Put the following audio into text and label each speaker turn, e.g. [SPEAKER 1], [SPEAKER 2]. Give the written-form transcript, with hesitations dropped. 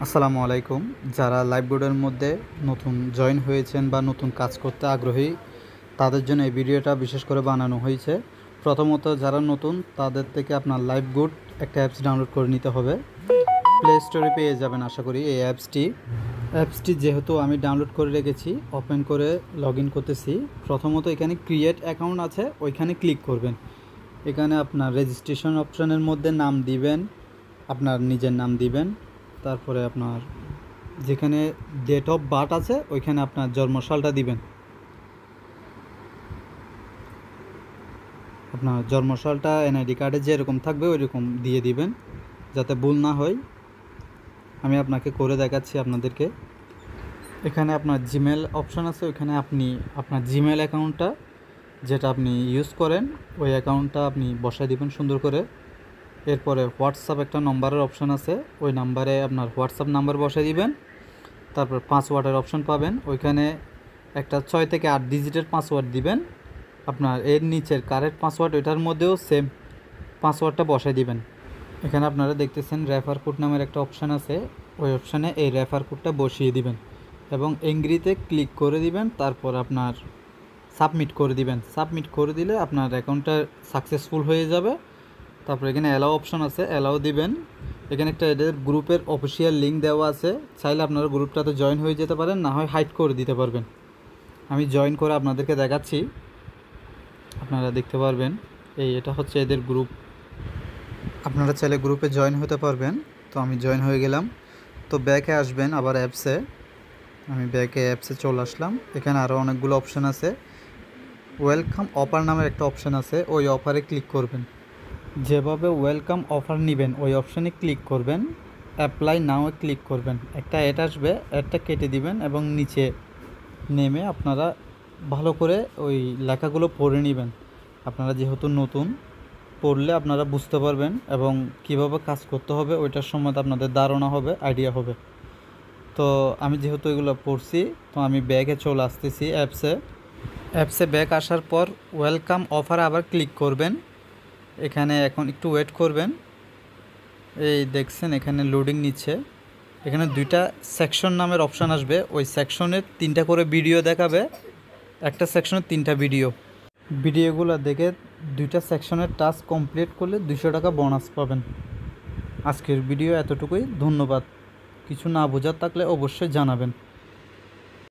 [SPEAKER 1] আসসালামু আলাইকুম। যারা লাইভবোর্ডের মধ্যে নতুন জয়েন হয়েছেন বা নতুন কাজ করতে আগ্রহী, তাদের জন্য এই ভিডিওটা বিশেষ করে বানানো হয়েছে। প্রথমত যারা নতুন তাদের থেকে আপনার লাইভবোর্ড একটা অ্যাপস ডাউনলোড করে নিতে হবে। প্লে স্টোরে পেয়ে যাবেন আশা করি এই অ্যাপসটি যেহেতু আমি ডাউনলোড করে রেখেছি, ওপেন করে লগ ইন করতেছি। প্রথমত এখানে ক্রিয়েট অ্যাকাউন্ট আছে, ওইখানে ক্লিক করবেন। এখানে আপনার রেজিস্ট্রেশন অপশনের মধ্যে নাম দিবেন, আপনার নিজের নাম দিবেন। তারপরে আপনার যেখানে ডেট অফ বার্থ আছে ওইখানে আপনার জন্মসালটা দিবেন। আপনার জন্মসালটা এনআইডি কার্ডে যেরকম থাকবে ওইরকম দিয়ে দিবেন, যাতে ভুল না হয়। আমি আপনাকে করে দেখাচ্ছি আপনাদেরকে। এখানে আপনার জিমেল অপশান আছে, ওইখানে আপনি আপনার জিমেল অ্যাকাউন্টটা যেটা আপনি ইউজ করেন ওই অ্যাকাউন্টটা আপনি বসায় দিবেন সুন্দর করে। এরপরে হোয়াটসঅ্যাপ একটা নম্বরের অপশান আছে, ওই নাম্বারে আপনার হোয়াটসঅ্যাপ নাম্বার বসায় দিবেন। তারপর পাসওয়ার্ডের অপশন পাবেন, ওইখানে একটা 6 থেকে 8 ডিজিটের পাসওয়ার্ড দিবেন। আপনার এর নিচের কারেক্ট পাসওয়ার্ড ওইটার মধ্যেও সেম পাসওয়ার্ডটা বসায় দিবেন। এখানে আপনারা দেখতেছেন রেফার কোড নামের একটা অপশান আছে, ওই অপশানে এই রেফার কোডটা বসিয়ে দিবেন এবং এগ্রিতে ক্লিক করে দিবেন। তারপর আপনার সাবমিট করে দিবেন। সাবমিট করে দিলে আপনার অ্যাকাউন্টটা সাকসেসফুল হয়ে যাবে। তারপর এখানে অ্যালাও অপশন আছে, অ্যালাও দিবেন। এখানে একটা এদের গ্রুপের অফিসিয়াল লিঙ্ক দেওয়া আছে, চাইলে আপনারা গ্রুপটাতে জয়েন হয়ে যেতে পারেন, না হয় হাইড করে দিতে পারবেন। আমি জয়েন করে আপনাদেরকে দেখাচ্ছি, আপনারা দেখতে পারবেন। এটা হচ্ছে এদের গ্রুপ, আপনারা চাইলে গ্রুপে জয়েন হতে পারবেন। তো আমি জয়েন হয়ে গেলাম। তো ব্যাকে আসবেন আবার অ্যাপসে, আমি ব্যাকে অ্যাপসে চলে আসলাম। এখানে আরও অনেকগুলো অপশান আছে। ওয়েলকাম অফার নামের একটা অপশান আছে, ওই অফারে ক্লিক করবেন। যেভাবে ওয়েলকাম অফার নেবেন ওই অপশানে ক্লিক করবেন, অ্যাপ্লাই নাও ক্লিক করবেন। একটা অ্যাড আসবে, অ্যাডটা কেটে দিবেন এবং নিচে নেমে আপনারা ভালো করে ওই লেখাগুলো পড়ে নেবেন। আপনারা যেহেতু নতুন, পড়লে আপনারা বুঝতে পারবেন এবং কিভাবে কাজ করতে হবে ওইটার সম্বন্ধে আপনাদের ধারণা হবে, আইডিয়া হবে। তো আমি যেহেতু এগুলো পড়ছি, তো আমি ব্যাগে চলে আসতেছি অ্যাপসে ব্যাক আসার পর ওয়েলকাম অফার আবার ক্লিক করবেন। এখানে এখন একটু ওয়েট করবেন। এই দেখছেন এখানে লোডিং নিচ্ছে। এখানে 2টা সেকশন নামের অপশান আসবে, ওই সেকশনে 3টা করে ভিডিও দেখাবে। একটা সেকশনে 3টা ভিডিওগুলো দেখে 2টা সেকশনের টাস্ক কমপ্লিট করলে 200 টাকা বোনাস পাবেন। আজকের ভিডিও এতটুকুই, ধন্যবাদ। কিছু না বোঝার থাকলে অবশ্যই জানাবেন।